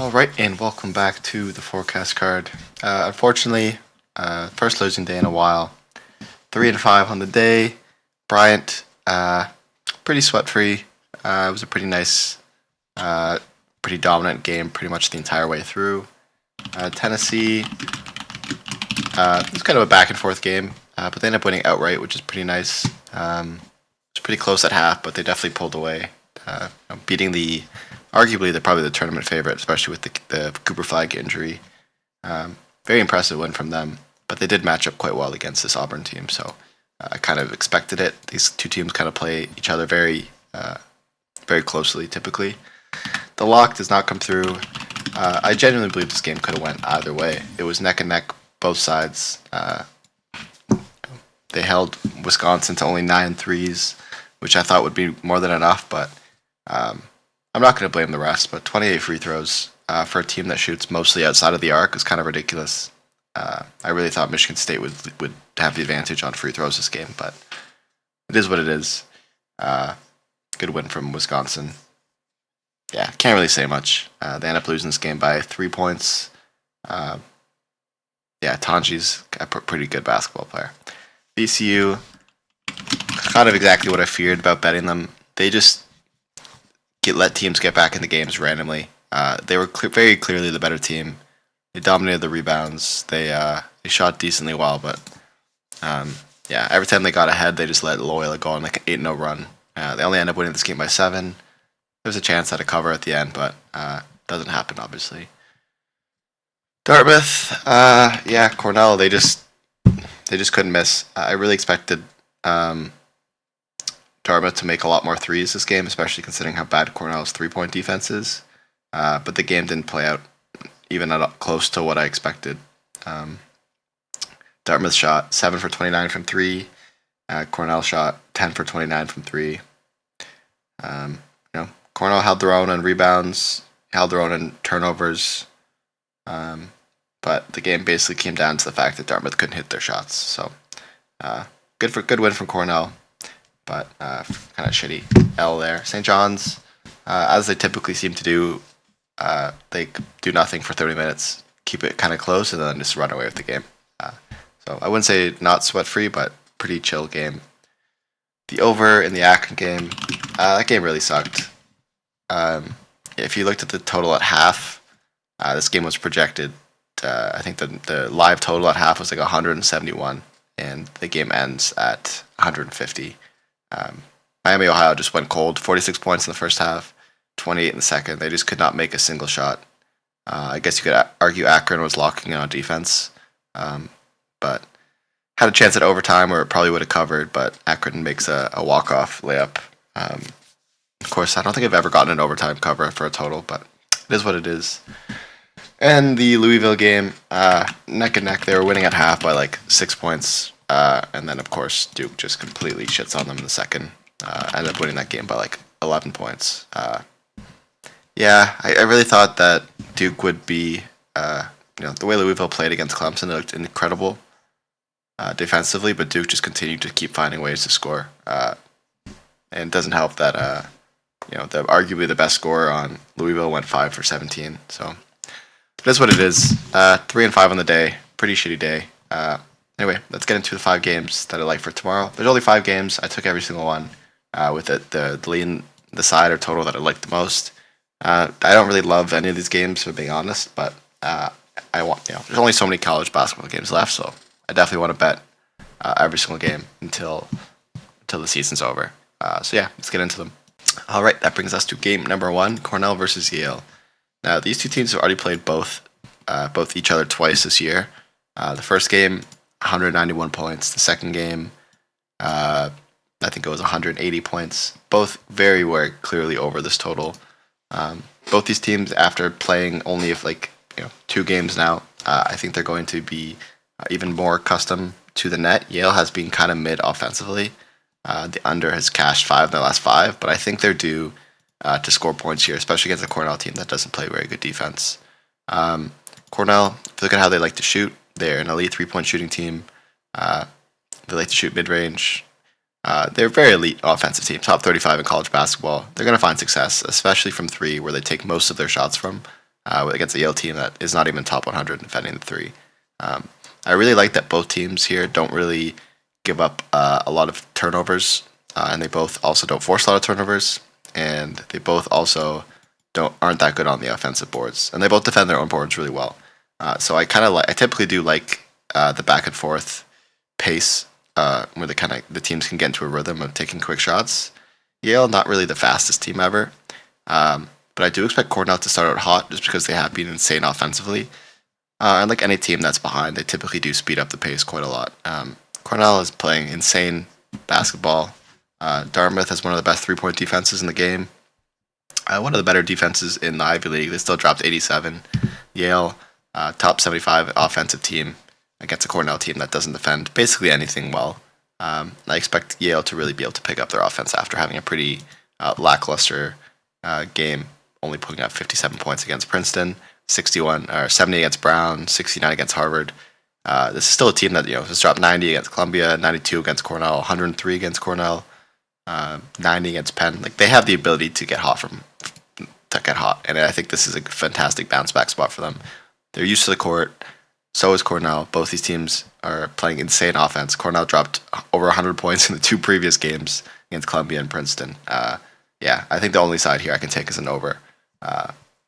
All right, and welcome back to the forecast card. Unfortunately, first losing day in a while. 3-5 on the day. Bryant, pretty sweat-free. It was a pretty nice, pretty dominant game pretty much the entire way through. Tennessee, it was kind of a back-and-forth game, but they ended up winning outright, which is pretty nice. It was pretty close at half, but they definitely pulled away, beating arguably they're probably the tournament favorite, especially with the Cooper Flag injury. Very impressive win from them, but they did match up quite well against this Auburn team, so I kind of expected it. These two teams kind of play each other very closely, typically. The lock does not come through. I genuinely believe this game could have went either way. It was neck and neck, both sides. They held Wisconsin to only 9 threes, which I thought would be more than enough, but I'm not going to blame the rest, but 28 free throws for a team that shoots mostly outside of the arc is kind of ridiculous. I really thought Michigan State would have the advantage on free throws this game, but it is what it is. Good win from Wisconsin. Yeah, can't really say much. They end up losing this game by 3 points. Tanji's a pretty good basketball player. VCU, kind of exactly what I feared about betting them. They just let teams get back in the games randomly. They were very clearly the better team. They dominated the rebounds. They shot decently well, but every time they got ahead, they just let Loyola go on like an 8-0 run. They only ended up winning this game by 7. There was a chance at a cover at the end, but doesn't happen, obviously. Dartmouth, Cornell, they just couldn't miss. I really expected Dartmouth to make a lot more threes this game, especially considering how bad Cornell's three-point defense is. But the game didn't play out even close to what I expected. Dartmouth shot 7 for 29 from 3. Cornell shot 10 for 29 from 3. Cornell held their own on rebounds, held their own in turnovers. But the game basically came down to the fact that Dartmouth couldn't hit their shots. So good win from Cornell, but kind of shitty L there. St. John's, as they typically seem to do, they do nothing for 30 minutes, keep it kind of close, and then just run away with the game. So I wouldn't say not sweat-free, but pretty chill game. The over in the Akron game, that game really sucked. If you looked at the total at half, this game was projected. I think the live total at half was like 171, and the game ends at 150. Miami, Ohio just went cold. 46 points in the first half, 28 in the second. They just could not make a single shot. I guess you could argue Akron was locking in on defense, but had a chance at overtime where it probably would have covered, but Akron makes a walk-off layup. Of course, I don't think I've ever gotten an overtime cover for a total, but it is what it is. And the Louisville game, neck and neck. They were winning at half by like 6 points. And then, of course, Duke just completely shits on them in the second. Ended up winning that game by like 11 points. I really thought that Duke would be, the way Louisville played against Clemson, it looked incredible defensively, but Duke just continued to keep finding ways to score. And it doesn't help that, arguably the best scorer on Louisville went 5 for 17. So that's what it is. 3-5 on the day. Pretty shitty day. Anyway, let's get into the 5 games that I like for tomorrow. There's only 5 games. I took every single one with the lean, the side or total that I liked the most. I don't really love any of these games, for being honest, but there's only so many college basketball games left, so I definitely want to bet every single game until the season's over. Let's get into them. All right, that brings us to game number 1, Cornell versus Yale. Now, these two teams have already played both each other twice this year. The first game, 191 points. The second game, I think it was 180 points. Both very clearly over this total. Both these teams, after playing only 2 games now, I think they're going to be even more accustomed to the net. Yale has been kind of mid offensively. The under has cashed 5 in their last 5, but I think they're due to score points here, especially against a Cornell team that doesn't play very good defense. Cornell, if you look at how they like to shoot, they're an elite 3-point shooting team. They like to shoot mid-range. They're a very elite offensive team, top 35 in college basketball. They're going to find success, especially from 3, where they take most of their shots from. against a Yale team that is not even top 100 defending the three. I really like that both teams here don't really give up a lot of turnovers, and they both also don't force a lot of turnovers, and they both also aren't that good on the offensive boards, and they both defend their own boards really well. So I typically do like the back and forth pace where the teams can get into a rhythm of taking quick shots. Yale, not really the fastest team ever, but I do expect Cornell to start out hot just because they have been insane offensively. And like any team that's behind, they typically do speed up the pace quite a lot. Cornell is playing insane basketball. Dartmouth has one of the best three-point defenses in the game. One of the better defenses in the Ivy League. They still dropped 87. Yale, top 75 offensive team against a Cornell team that doesn't defend basically anything well. I expect Yale to really be able to pick up their offense after having a pretty lackluster game, only putting up 57 points against Princeton, 70 against Brown, 69 against Harvard. This is still a team that has dropped 90 against Columbia, 92 against Cornell, 103 against Cornell, 90 against Penn. Like, they have the ability to get hot, and I think this is a fantastic bounce back spot for them. They're used to the court. So is Cornell. Both these teams are playing insane offense. Cornell dropped over 100 points in the two previous games against Columbia and Princeton. I think the only side here I can take is an over.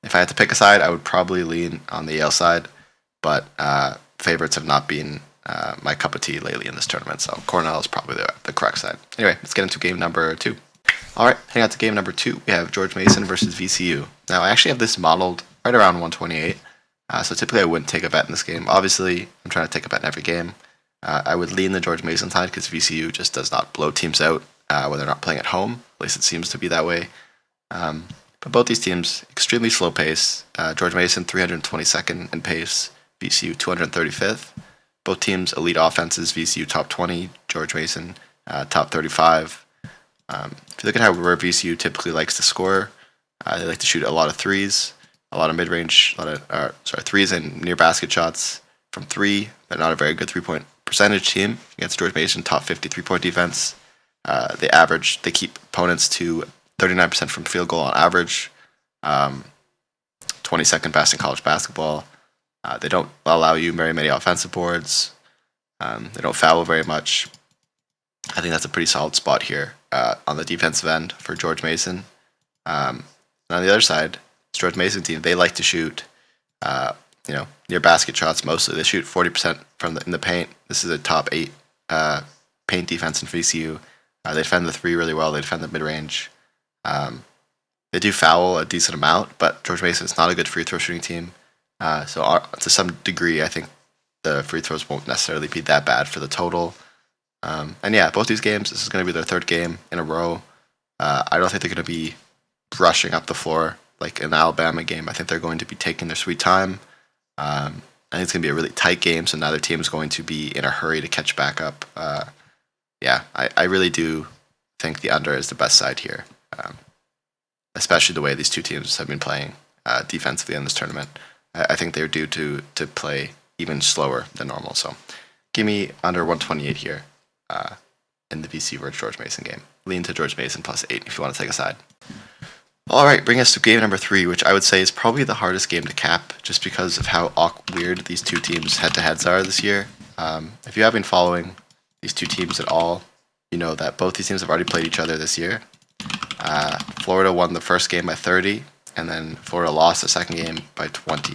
If I had to pick a side, I would probably lean on the Yale side, but favorites have not been my cup of tea lately in this tournament, so Cornell is probably the correct side. Anyway, let's get into game number 2. All right, heading out to game number 2, we have George Mason versus VCU. Now, I actually have this modeled right around 128, so typically I wouldn't take a bet in this game. Obviously, I'm trying to take a bet in every game. I would lean the George Mason side because VCU just does not blow teams out when they're not playing at home. At least it seems to be that way. But both these teams, extremely slow pace. George Mason, 322nd in pace. VCU, 235th. Both teams, elite offenses. VCU, top 20. George Mason, top 35. If you look at where VCU typically likes to score, they like to shoot a lot of threes, a lot of mid-range, threes and near basket shots from three. They're not a very good three-point percentage team against George Mason, top 50 three-point defense. They keep opponents to 39% from field goal on average, 22nd best in college basketball. They don't allow you very many offensive boards. They don't foul very much. I think that's a pretty solid spot here on the defensive end for George Mason. And on the other side, it's George Mason team. They like to shoot, near basket shots mostly. They shoot 40% in the paint. This is a top 8 paint defense in VCU. They defend the three really well. They defend the mid-range. They do foul a decent amount, but George Mason is not a good free throw shooting team. So to some degree, I think the free throws won't necessarily be that bad for the total. Both these games, this is going to be their third game in a row. I don't think they're going to be rushing up the floor like in the Alabama game. I think they're going to be taking their sweet time. I think it's going to be a really tight game, so neither team is going to be in a hurry to catch back up. I really do think the under is the best side here, especially the way these two teams have been playing defensively in this tournament. I think they're due to play even slower than normal. So give me under 128 here in the VCU versus George Mason game. Lean to George Mason plus 8 if you want to take a side. All right, bring us to game number 3, which I would say is probably the hardest game to cap just because of how weird these two teams head-to-heads are this year. If you have been following these two teams at all, you know that both these teams have already played each other this year. Florida won the first game by 30, and then Florida lost the second game by 20.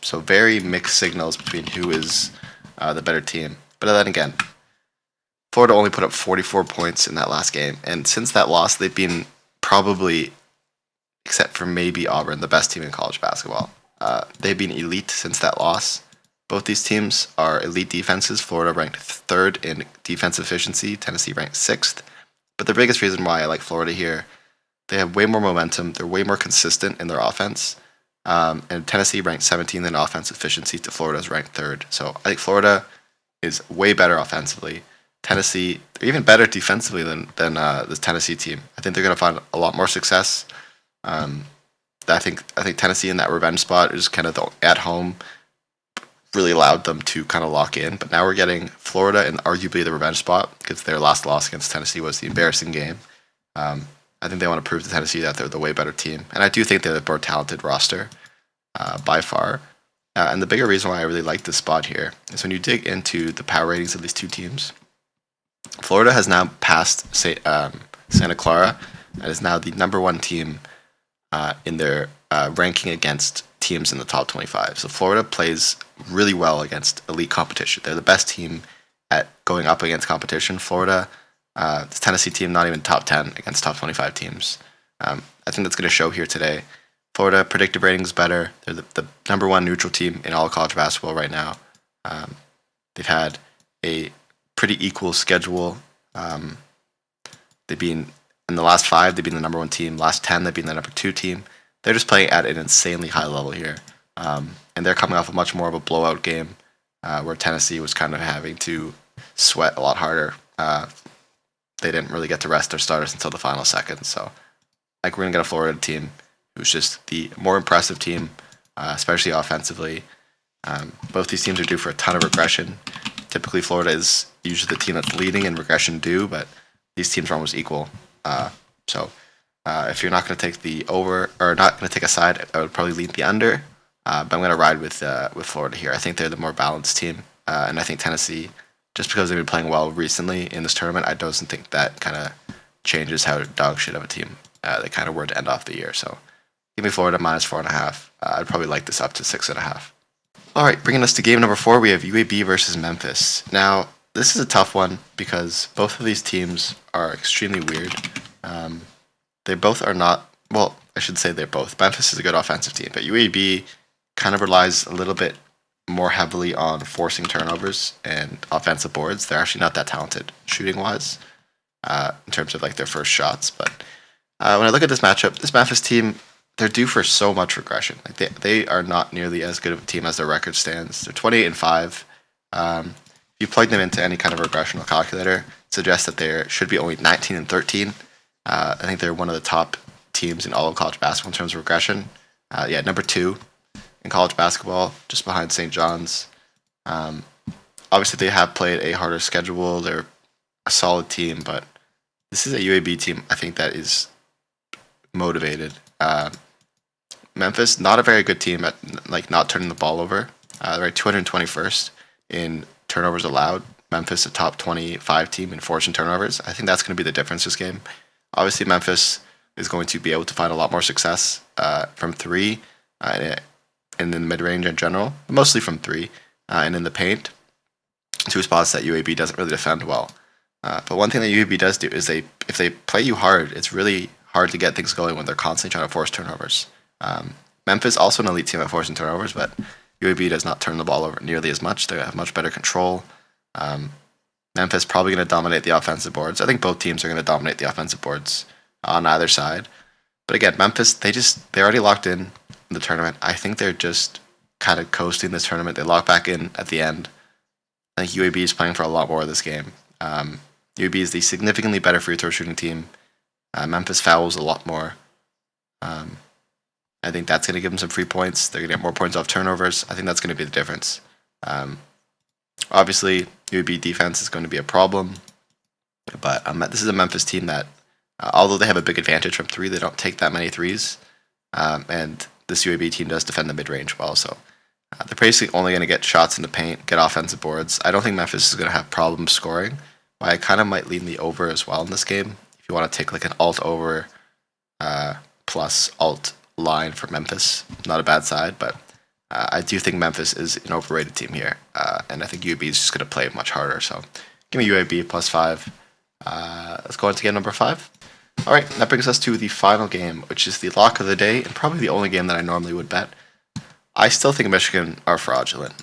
So very mixed signals between who is the better team. But then again, Florida only put up 44 points in that last game, and since that loss, they've been probably, except for maybe Auburn, the best team in college basketball. They've been elite since that loss. Both these teams are elite defenses. Florida ranked 3rd in defense efficiency. Tennessee ranked 6th. But the biggest reason why I like Florida here, they have way more momentum. They're way more consistent in their offense. And Tennessee ranked 17th in offense efficiency to Florida's ranked 3rd. So I think Florida is way better offensively. Tennessee, they're even better defensively than the Tennessee team. I think they're going to find a lot more success. I think Tennessee in that revenge spot is kind of at home really allowed them to kind of lock in. But now we're getting Florida in arguably the revenge spot because their last loss against Tennessee was the embarrassing game. I think they want to prove to Tennessee that they're the way better team. And I do think they're the more talented roster. by far. And the bigger reason why I really like this spot here is when you dig into the power ratings of these two teams. Florida has now passed Santa Clara and is now the #1 team in their ranking against teams in the top 25. So Florida plays really well against elite competition. They're the best team at going up against competition. Florida, this Tennessee team, not even top 10 against top 25 teams. I think that's going to show here today. Florida predictive rating is better. They're the #1 neutral team in all of college basketball right now. They've had a pretty equal schedule. They've been in the last 5. They've been the #1 team. Last 10, they've been the #2 team. They're just playing at an insanely high level here, and they're coming off much more of a blowout game, where Tennessee was kind of having to sweat a lot harder. They didn't really get to rest their starters until the final seconds. So, we're gonna get a Florida team who's just the more impressive team, especially offensively. Both these teams are due for a ton of regression. Typically, Florida is usually the team that's leading in regression due, but these teams are almost equal. So if you're not going to take the over or not going to take a side, I would probably lean the under. But I'm going to ride with Florida here. I think they're the more balanced team, and I think Tennessee, just because they've been playing well recently in this tournament, I don't think that kind of changes how dog shit of a team they kind of were to end off the year. So give me Florida -4.5. I'd probably like this up to 6.5. All right, bringing us to game number 4, we have UAB versus Memphis. Now, this is a tough one because both of these teams are extremely weird. They both are not, well, I should say they're both. Memphis is a good offensive team, but UAB kind of relies a little bit more heavily on forcing turnovers and offensive boards. They're actually not that talented shooting-wise in terms of their first shots. But when I look at this matchup, this Memphis team, they're due for so much regression. They are not nearly as good of a team as their record stands. They're 28-5. If you plug them into any kind of regressional calculator, it suggests that there should be only 19-13. I think they're one of the top teams in all of college basketball in terms of regression. #2 in college basketball, just behind St. John's. Obviously, they have played a harder schedule. They're a solid team, but this is a UAB team, I think, that is motivated. Memphis, not a very good team at not turning the ball over. They're at 221st in turnovers allowed. Memphis, a top 25 team in forcing turnovers. I think that's going to be the difference this game. Obviously, Memphis is going to be able to find a lot more success from 3 and in the mid-range in general, mostly from 3 and in the paint, 2 spots that UAB doesn't really defend well. But one thing that UAB does do is if they play you hard, it's really hard to get things going when they're constantly trying to force turnovers. Memphis, also an elite team at forcing turnovers, but UAB does not turn the ball over nearly as much. They have much better control. Memphis probably going to dominate the offensive boards. I think both teams are going to dominate the offensive boards on either side. But again, Memphis, they're already locked in the tournament. I think they're just kind of coasting this tournament. They lock back in at the end. I think UAB is playing for a lot more of this game. UAB is the significantly better free throw shooting team. Memphis fouls a lot more. I think that's going to give them some free points. They're going to get more points off turnovers. I think that's going to be the difference. Obviously, UAB defense is going to be a problem. But this is a Memphis team that, although they have a big advantage from 3, they don't take that many threes. And this UAB team does defend the mid-range well. So they're basically only going to get shots in the paint, get offensive boards. I don't think Memphis is going to have problems scoring. I kind of might lean the over as well in this game. If you want to take an alt over plus alt line for Memphis, not a bad side, but I do think Memphis is an overrated team here, and I think UAB is just going to play much harder. So give me UAB +5. Let's go into game number 5. All right, that brings us to the final game, which is the lock of the day, and probably the only game that I normally would bet. I still think Michigan are fraudulent.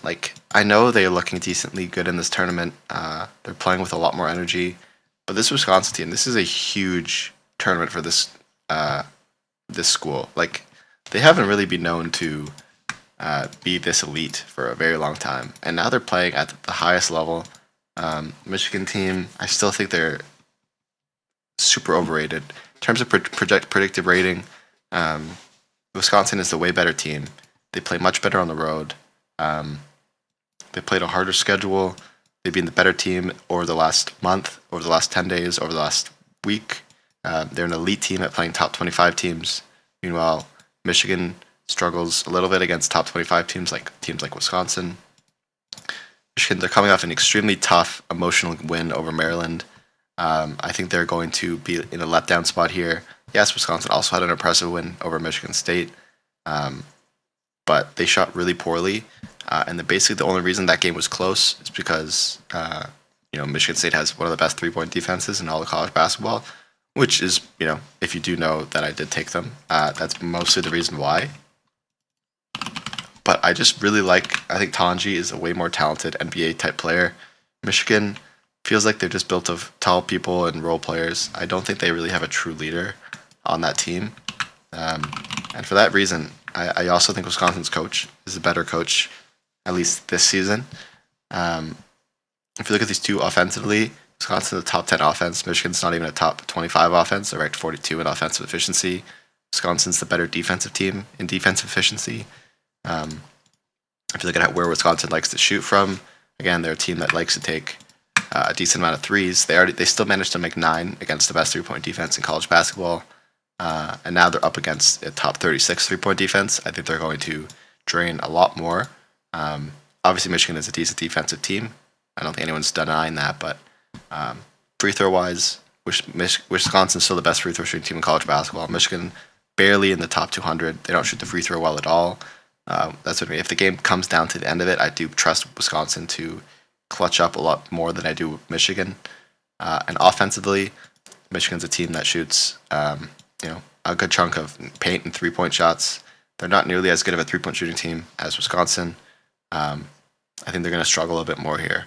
I know they're looking decently good in this tournament. They're playing with a lot more energy, but this Wisconsin team, this is a huge tournament for this this school. They haven't really been known to be this elite for a very long time, and now they're playing at the highest level. Michigan team, I still think they're super overrated in terms of predictive rating. Wisconsin is the way better team. They play much better on the road. They played a harder schedule. They've been the better team over the last month, over the last 10 days, over the last week. They're an elite team at playing top 25 teams. Meanwhile, Michigan struggles a little bit against top 25 teams like Wisconsin. Michigan, they're coming off an extremely tough emotional win over Maryland. I think they're going to be in a letdown spot here. Yes, Wisconsin also had an impressive win over Michigan State, but they shot really poorly. And basically the only reason that game was close is because Michigan State has one of the best 3-point defenses in all of college basketball, which is, if you do know that I did take them, that's mostly the reason why. But I just really I think Tanji is a way more talented NBA type player. Michigan feels like they're just built of tall people and role players. I don't think they really have a true leader on that team. And for that reason, I also think Wisconsin's coach is a better coach, at least this season. If you look at these two offensively, Wisconsin's a top 10 offense. Michigan's not even a top 25 offense. They're ranked 42 in offensive efficiency. Wisconsin's the better defensive team in defensive efficiency. If you look at where Wisconsin likes to shoot from, again, they're a team that likes to take a decent amount of threes. They still managed to make 9 against the best 3-point defense in college basketball. And now they're up against a top 36 3-point defense. I think they're going to drain a lot more. Obviously, Michigan is a decent defensive team. I don't think anyone's denying that, but free throw wise, Wisconsin's still the best free throw shooting team in college basketball. Michigan barely in the top 200. They don't shoot the free throw well at all. That's what I mean. If the game comes down to the end of it, I do trust Wisconsin to clutch up a lot more than I do Michigan. And offensively, Michigan's a team that shoots a good chunk of paint and 3-point shots. They're not nearly as good of a 3-point shooting team as Wisconsin. I think they're going to struggle a bit more here.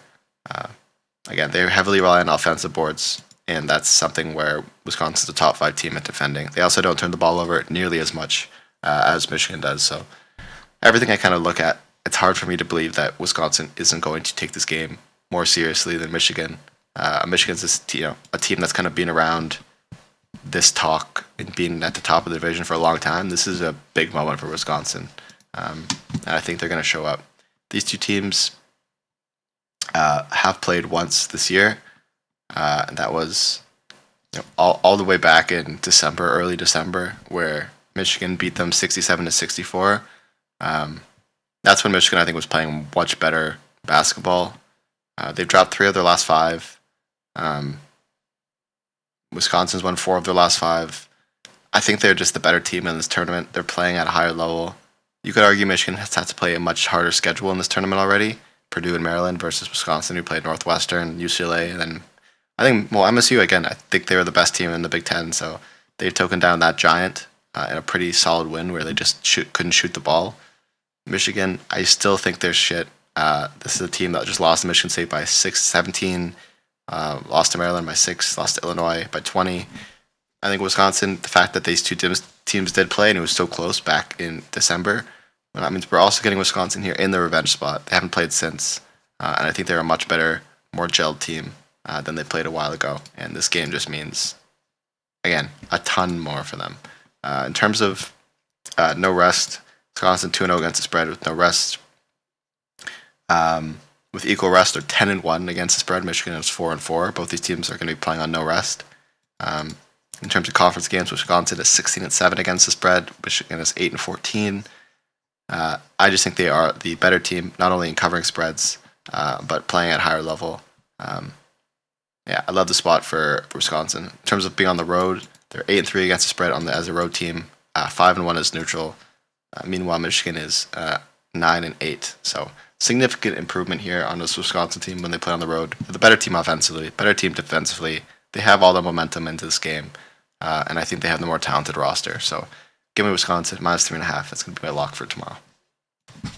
Again, they heavily rely on offensive boards, and that's something where Wisconsin's a top 5 team at defending. They also don't turn the ball over nearly as much as Michigan does. So everything I kind of look at, it's hard for me to believe that Wisconsin isn't going to take this game more seriously than Michigan. Michigan's a team that's kind of been around this talk and being at the top of the division for a long time. This is a big moment for Wisconsin, and I think they're going to show up. These two teams have played once this year. And that was all the way back in early December, where Michigan beat them 67-64. That's when Michigan, I think, was playing much better basketball. They've dropped 3 of their last 5. Wisconsin's won 4 of their last 5. I think they're just the better team in this tournament. They're playing at a higher level. You could argue Michigan has had to play a much harder schedule in this tournament already. Purdue and Maryland versus Wisconsin, who played Northwestern, UCLA, and then I think, MSU, again, I think they were the best team in the Big Ten, so they token down that giant in a pretty solid win where they just couldn't shoot the ball. Michigan, I still think they're shit. This is a team that just lost to Michigan State by 17, lost to Maryland by 6, lost to Illinois by 20. I think Wisconsin, the fact that these two teams did play and it was so close back in December, well, that means we're also getting Wisconsin here in the revenge spot. They haven't played since, and I think they're a much better, more gelled team than they played a while ago. And this game just means, again, a ton more for them. In terms of no rest, Wisconsin 2-0 against the spread with no rest. With equal rest, they're 10-1 against the spread. Michigan is 4-4. Both these teams are going to be playing on no rest. In terms of conference games, Wisconsin is 16-7 against the spread. Michigan is 8-14. I just think they are the better team, not only in covering spreads, but playing at a higher level. I love the spot for Wisconsin. In terms of being on the road, they're 8-3 against the spread as a road team. 5-1 as neutral. Meanwhile, Michigan is 9-8. So significant improvement here on this Wisconsin team when they play on the road. They're the better team offensively, better team defensively. They have all the momentum into this game, and I think they have the more talented roster. So give me Wisconsin -3.5. That's going to be my lock for tomorrow.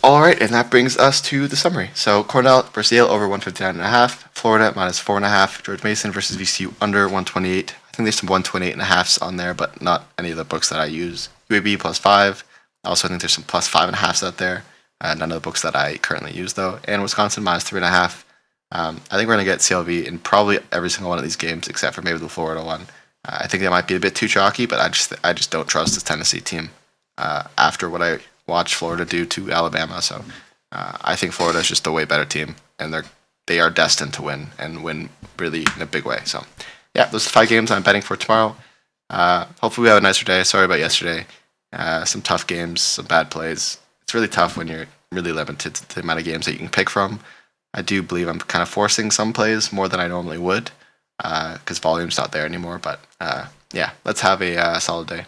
All right, and that brings us to the summary. So Cornell versus Yale over 159.5. Florida -4.5. George Mason versus VCU under 128. I think there's some 128.5s on there, but not any of the books that I use. UAB +5. Also, I think there's some +5.5s out there. None of the books that I currently use, though. And Wisconsin -3.5. I think we're going to get CLV in probably every single one of these games, except for maybe the Florida one. I think that might be a bit too chalky, but I just don't trust this Tennessee team after what I watched Florida do to Alabama. So I think Florida is just a way better team, and they are destined to win and win really in a big way. So yeah, those are the 5 games I'm betting for tomorrow. Hopefully we have a nicer day. Sorry about yesterday. some tough games, some bad plays. It's really tough when you're really limited to the amount of games that you can pick from. I do believe I'm kind of forcing some plays more than I normally would because volume's not there anymore. But yeah, let's have a solid day.